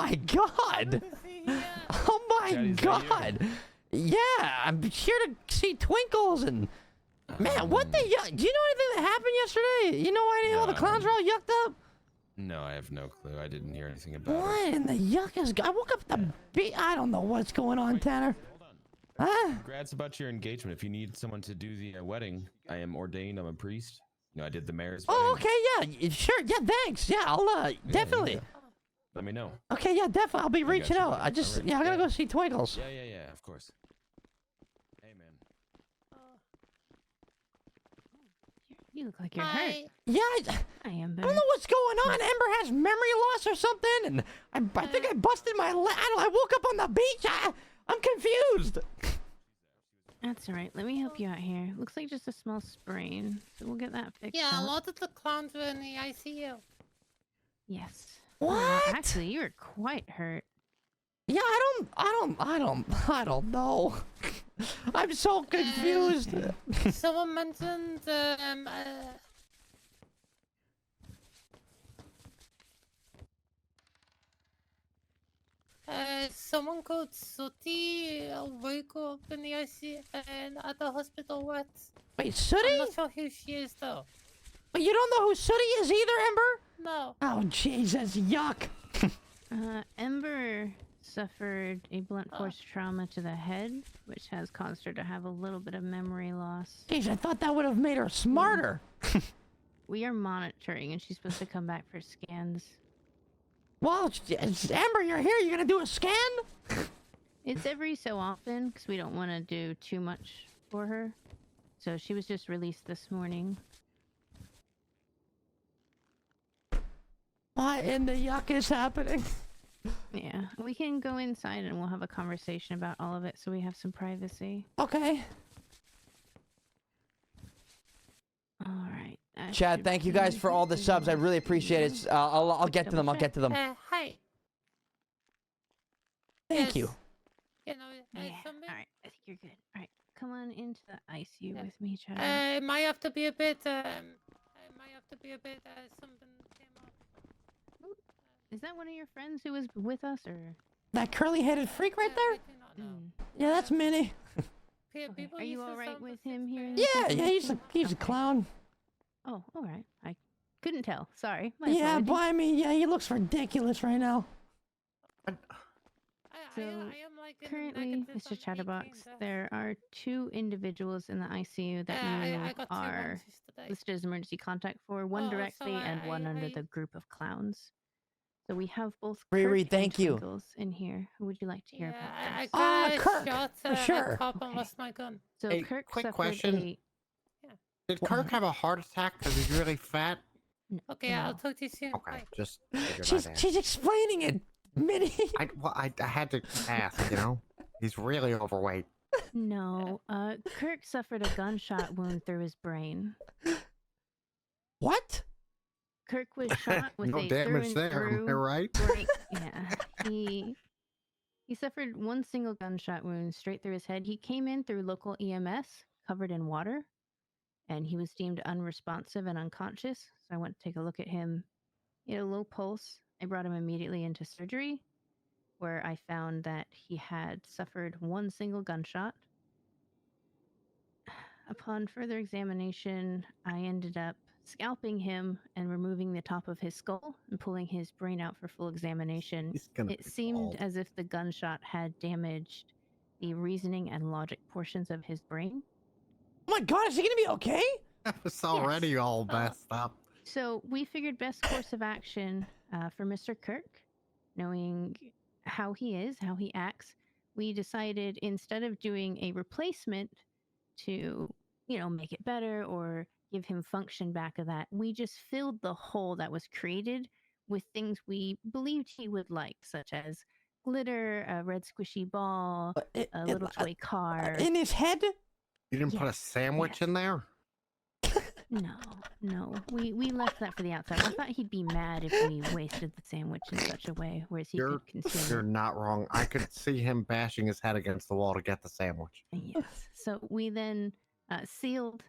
my god! Oh my god! Yeah, I'm here to see Twinkles and man, what the yuck? Do you know anything that happened yesterday? You know why all the clowns are all yucked up? No, I have no clue. I didn't hear anything about What in the yuck is? I woke up the beat. I don't know what's going on, Tanner. Hold on. Huh? Congrats about your engagement. If you need someone to do the wedding, I am ordained. I'm a priest. You know, I did the mayor's wedding. Oh, okay, yeah, sure, yeah, thanks. Yeah, I'll definitely. Yeah. Let me know. Okay, yeah, definitely. I'll be reaching out. I just, yeah, I gotta go see Twinkles. Yeah, of course. Hey, man. You look like you're hurt. Yeah, Hi, Ember. I don't know what's going on. Ember has memory loss or something, and I think I busted my leg. I woke up on the beach. I'm confused. That's all right. Let me help you out here. Looks like just a small sprain, so we'll get that fixed. Yeah, up. a lot of the clowns were in the ICU. Yes. What? Actually, you're quite hurt. Yeah, I don't know. I'm so confused. Someone mentioned someone called Sooty woke up in the ICU and at the hospital with. Wait, Sooty? I'm not sure who she is though. But you don't know who Sooty is either, Ember? No. Oh, Jesus, yuck. Ember suffered a blunt force trauma to the head, which has caused her to have a little bit of memory loss. Jeez, I thought that would have made her smarter. We are monitoring, and she's supposed to come back for scans. Well, Ember, you're here. You gonna do a scan? It's every so often, because we don't want to do too much for her. So she was just released this morning. What in the yuck is happening? Yeah, we can go inside and we'll have a conversation about all of it so we have some privacy. Okay. Alright. Chad, thank you guys for all the subs. I really appreciate it. I'll get to them. I'll get to them. Hi. Thank you. You know, Yeah. something. Alright, I think you're good. Alright, come on into the ICU with me, Chad. It might have to be a bit. Something came up. Is that one of your friends who was with us, or? That curly-headed freak right there? I do not know. Yeah, that's Minnie. Okay. Are you alright with him here? Yeah, he's a clown. Oh, alright. I couldn't tell. Sorry. My Yeah, apologies. but I mean, yeah, he looks ridiculous right now. So, currently, Mr. Chatterbox, there are 2 individuals in the ICU that you are listed as emergency contact for, one directly and one under the group of clowns. So we have both Riri, Kirk thank and you. Twinkles in here. Who would you like to hear about this? I Kirk, shot for sure. a cop and Okay. lost my gun. So Hey, Kirk quick suffered question. Did Kirk have a heart attack because he's really fat? Okay, I'll talk to you soon. Okay, Bye. just figured I'd ask. She's explaining it, Minnie. I had to ask, you know? He's really overweight. No, Kirk suffered a gunshot wound through his brain. What? Kirk was shot with No a damage there, am I right? brain. Yeah, he suffered one single gunshot wound straight through his head. He came in through local EMS, covered in water, and he was deemed unresponsive and unconscious. So I went to take a look at him. He had a low pulse. I brought him immediately into surgery, where I found that he had suffered one single gunshot. Upon further examination, I ended up scalping him and removing the top of his skull and pulling his brain out for full examination. He's gonna It be seemed bald. as if the gunshot had damaged the reasoning and logic portions of his brain. Oh my god, is he gonna be okay? It's already all messed up. So we figured best course of action for Mr. Kirk, knowing how he is, how he acts, we decided instead of doing a replacement to, make it better or give him function back of that, we just filled the hole that was created with things we believed he would like, such as glitter, a red squishy ball, a little toy car. In his head? You didn't put a sandwich in there? No. We left that for the outside. I thought he'd be mad if we wasted the sandwich in such a way, whereas he could consume You're it. not wrong. I could see him bashing his head against the wall to get the sandwich. Yes. So we then sealed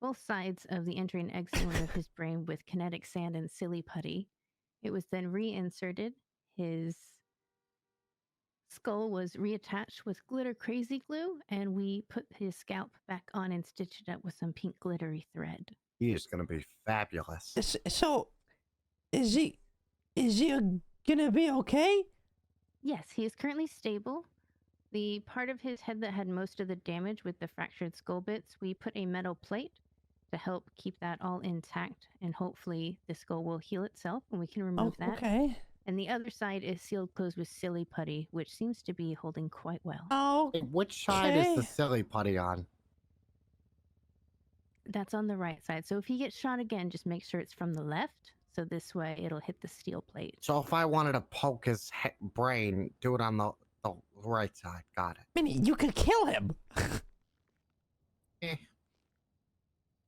both sides of the entry and exit wound of his brain with kinetic sand and silly putty. It was then reinserted. his skull was reattached with glitter crazy glue, and we put his scalp back on and stitched it up with some pink glittery thread. He is gonna be fabulous. So, is he gonna be okay? Yes, he is currently stable. The part of his head that had most of the damage with the fractured skull bits, we put a metal plate to help keep that all intact, and hopefully the skull will heal itself and we can remove that. Okay. And the other side is sealed closed with silly putty, which seems to be holding quite well. Oh, Hey, which side is the silly putty on? That's on the right side. So if he gets shot again, just make sure it's from the left. So this way it'll hit the steel plate. So if I wanted to poke his brain, do it on the right side. Got it. Minnie, you could kill him.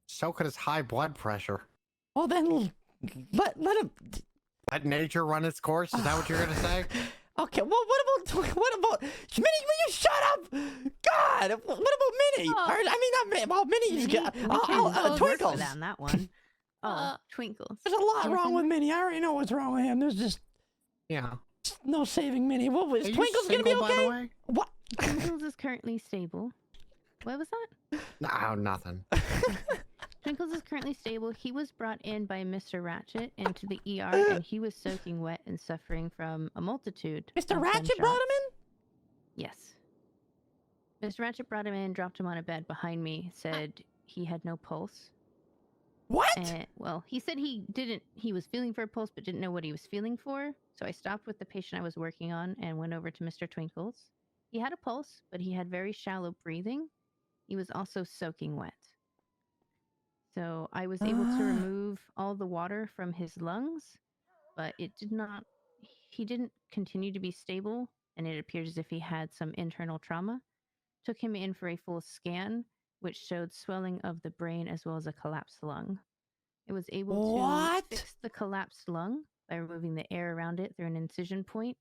So could his high blood pressure. Well, then let him. Let nature run its course. Is that what you're gonna say? Okay. Well, what about Minnie? Will you shut up? God. What about Minnie? Oh. Or, I mean, not Minnie. Well, Minnie's got Twinkles. On that one. Oh, Twinkles. There's a lot wrong with Minnie. I already know what's wrong with him. There's just no saving Minnie. What was Twinkles gonna be okay? By the way? What? Twinkles is currently stable. What was that? No, nothing. Twinkles is currently stable. He was brought in by Mr. Ratchet into the ER, and he was soaking wet and suffering from a multitude. Mr. of Ratchet brought him in? Yes. Mr. Ratchet brought him in, dropped him on a bed behind me, said he had no pulse. What? Well, he said he was feeling for a pulse, but didn't know what he was feeling for. So I stopped with the patient I was working on and went over to Mr. Twinkles. He had a pulse, but he had very shallow breathing. He was also soaking wet. So I was able to remove all the water from his lungs, but he didn't continue to be stable, and it appears as if he had some internal trauma. Took him in for a full scan, which showed swelling of the brain as well as a collapsed lung. It was able to fix the collapsed lung by removing the air around it through an incision point,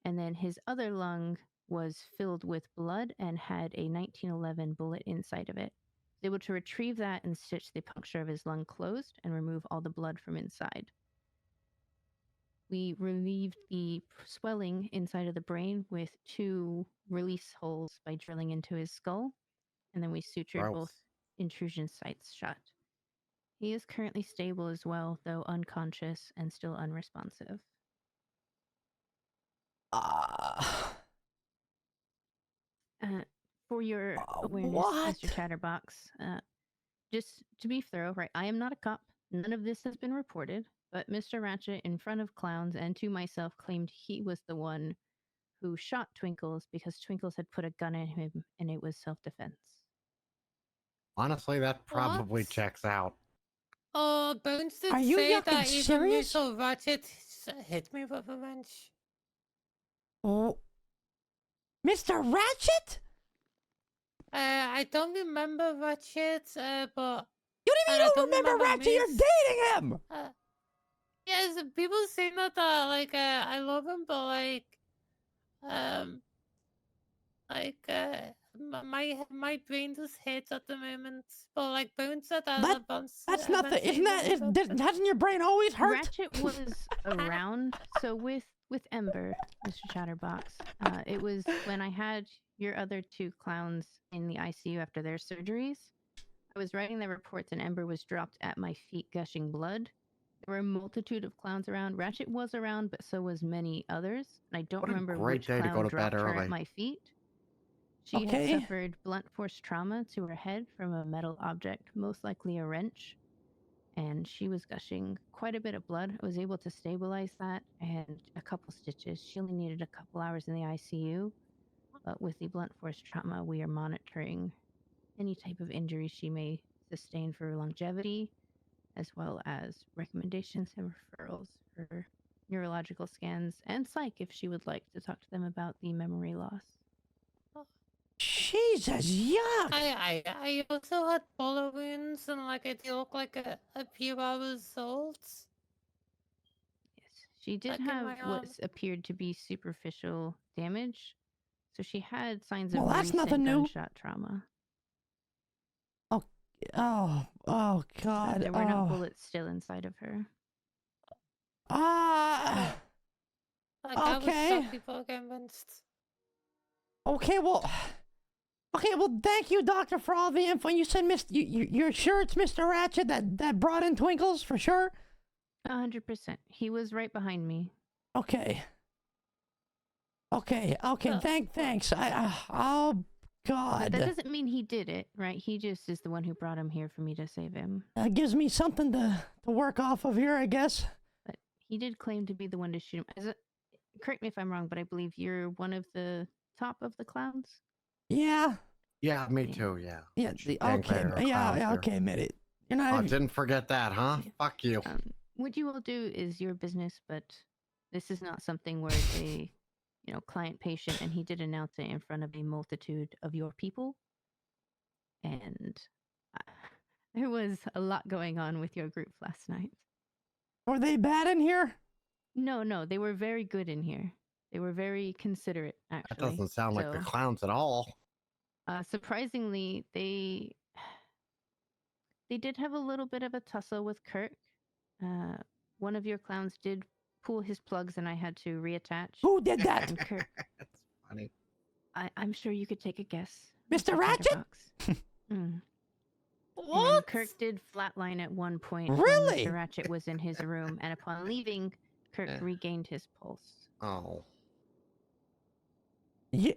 and then his other lung was filled with blood and had a 1911 bullet inside of it. Was able to retrieve that and stitch the puncture of his lung closed and remove all the blood from inside. We relieved the swelling inside of the brain with 2 release holes by drilling into his skull, and then we sutured both intrusion sites shut. He is currently stable as well, though unconscious and still unresponsive. For your awareness, Mr. Chatterbox, just to be thorough, right? I am not a cop. None of this has been reported, but Mr. Ratchet, in front of clowns and to myself, claimed he was the one who shot Twinkles because Twinkles had put a gun in him and it was self-defense. Honestly, that probably checks out. Oh, Bones did Are you say yucking that even serious? Mr. Ratchet hit me with a wrench. Oh, Mr. Ratchet? I don't remember Ratchet, but... You I don't don't remember Ratchet? You're Miss. dating him! Yes, people say that, I love him, but, my brain just hits at the moment. But, Bones said that That's nothing. Hasn't your brain always hurt? Ratchet was around, so with Ember, Mr. Chatterbox, it was when I had your other 2 clowns in the ICU after their surgeries. I was writing their reports and Ember was dropped at my feet gushing blood. There were a multitude of clowns around. Ratchet was around, but so was many others. And I don't remember which clown dropped her at my feet. She had suffered blunt force trauma to her head from a metal object, most likely a wrench. And she was gushing quite a bit of blood. I was able to stabilize that and a couple stitches. She only needed a couple hours in the ICU. But with the blunt force trauma, we are monitoring any type of injury she may sustain for longevity, as well as recommendations and referrals for neurological scans and psych if she would like to talk to them about the memory loss. Jesus, yuck! I also had bullet wounds and they look like a few hours old. Yes, she did have what appeared to be superficial damage, so she had signs of recent gunshot trauma. Oh God! There were no bullets still inside of her. Like, I was Okay. so people convinced. Okay, well, thank you, Doctor, for all the info. You said you're sure it's Mr. Ratchet that brought in Twinkles for sure? 100%. He was right behind me. Okay. Thanks. Oh But God. that doesn't mean he did it, right? He just is the one who brought him here for me to save him. That gives me something to work off of here, I guess. But he did claim to be the one to shoot him. Correct me if I'm wrong, but I believe you're one of the top of the clowns? Yeah. Yeah, me too. Yeah. Yeah. Gang Okay. banger Yeah. clowns here. Okay. Admit it. You're Oh, not. didn't forget that, huh? Fuck you. What you will do is your business, but this is not something where a client patient, and he did announce it in front of a multitude of your people, and there was a lot going on with your group last night. Were they bad in here? No, they were very good in here. They were very considerate, actually. That doesn't sound like the So, clowns at all. surprisingly, they did have a little bit of a tussle with Kirk. One of your clowns did pull his plugs, and I had to reattach. Who did that? And Kirk, That's funny. I'm sure you could take a guess. Mr. Ratchet? Chatterbox. And What? Kirk did flatline at one point. Really? When Mr. Ratchet was in his room, and upon leaving, Kirk regained his pulse. Oh. Yeah.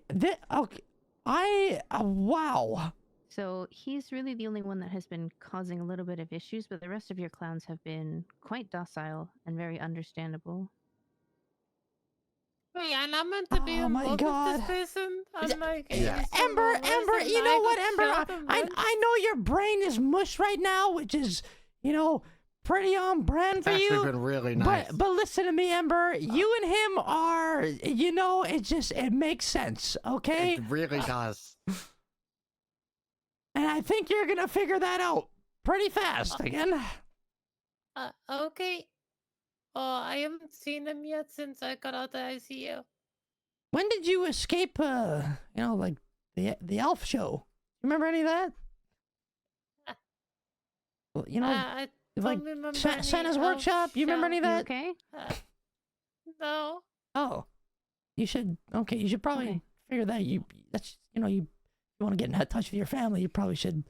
Okay. Wow. So he's really the only one that has been causing a little bit of issues, but the rest of your clowns have been quite docile and very understandable. Wait, and I'm meant to be Oh my involved with God. this person? I'm like, Yeah. Ember, you know what, Ember? I I know your brain is mush right now, which is, pretty on brand It's for actually you. been really nice. But listen to me, Ember. You and him are, it makes sense, okay? It really does. And I think you're gonna figure that out pretty fast again. Okay. I haven't seen him yet since I got out of the ICU. When did you escape? Like the elf show. Remember any of that? Well, I like don't remember Santa's any workshop. You remember any of You that? okay? No. Oh, you should. Okay, you should probably Okay. figure that. You want to get in touch with your family. You probably should,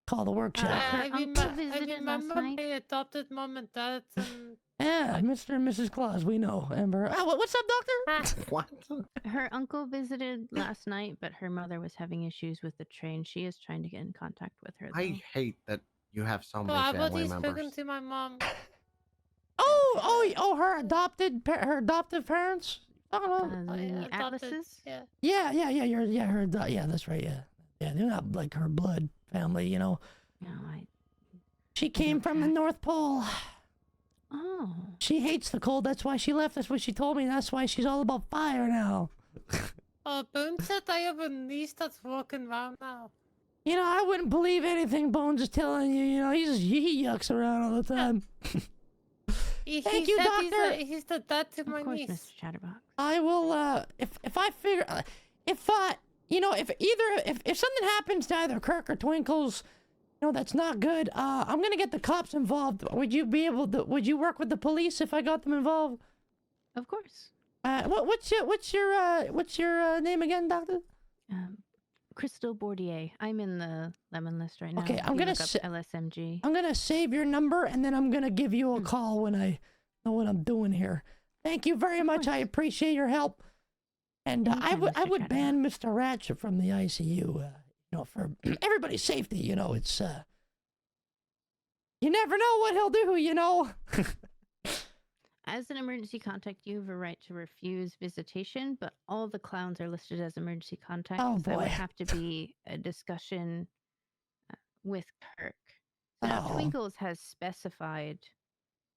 call the workshop. Her I uncle visited remember last night? my adopted mom and dad. And Yeah, Mr. and Mrs. Claus. We know, Ember. Oh, what's up, Doctor? What? Her uncle visited last night, but her mother was having issues with the train. She is trying to get in contact with her, though. I hate that you have so so many I've family already spoken members. to my mom. Her adoptive parents. I don't know. The Adopted, Atlases? Yeah. Yeah, that's right. Yeah, they're not like her blood family. No, She came from the track. North Pole. Oh. She hates the cold. That's why she left. That's what she told me. That's why she's all about fire now. Boone said I have a niece that's walking around now. I wouldn't believe anything Bones is telling you. He yucks around all the time. Thank you, said Doctor. He's the dad to my Of course, niece. Mr. Chatterbox. I will. If I figure, if something happens to either Kirk or Twinkles, that's not good. I'm gonna get the cops involved. Would you be able to? Would you work with the police if I got them involved? Of course. What's your name again, Doctor? Crystal Bordier. I'm in the lemon list right now. Okay, If I'm you gonna look up LSMG. I'm gonna save your number and then I'm gonna give you a call when I know what I'm doing here. Thank you very much. I appreciate your help. And I Anytime, would Mr. ban Mr. Ratchet from the ICU. For everybody's safety. It's you never know what he'll do. As an emergency contact, you have a right to refuse visitation, but all the clowns are listed as emergency contacts. Oh, That would boy. have to be a discussion with Kirk. So now Oh. Twinkles has specified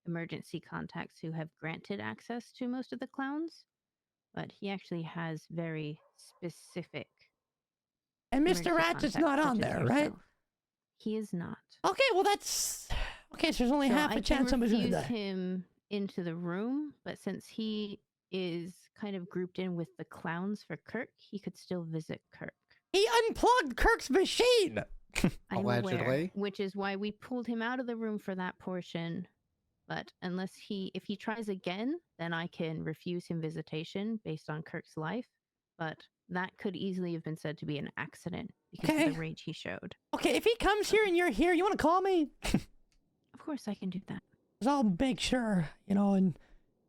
emergency contacts who have granted access to most of the clowns, but he actually has very specific. And Mr. emergency Ratchet's contacts, not on such as there, right? yourself. He is not. Okay, well that's okay. So there's only So half I a chance can somebody's gonna refuse die. him into the room, but since he is kind of grouped in with the clowns for Kirk, he could still visit Kirk. He unplugged Kirk's machine. I'm aware, Allegedly. which is why we pulled him out of the room for that portion. But if he tries again, then I can refuse him visitation based on Kirk's life. But that could easily have been said to be an accident because of the rage he showed. Okay, if he comes here and you're here, you want to call me? Of course I can do that. 'Cause I'll make sure, and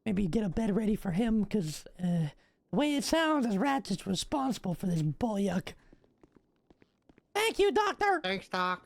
maybe get a bed ready for him, because the way it sounds is Ratchet's responsible for this bull yuck. Thank you, Doctor! Thanks, Doc.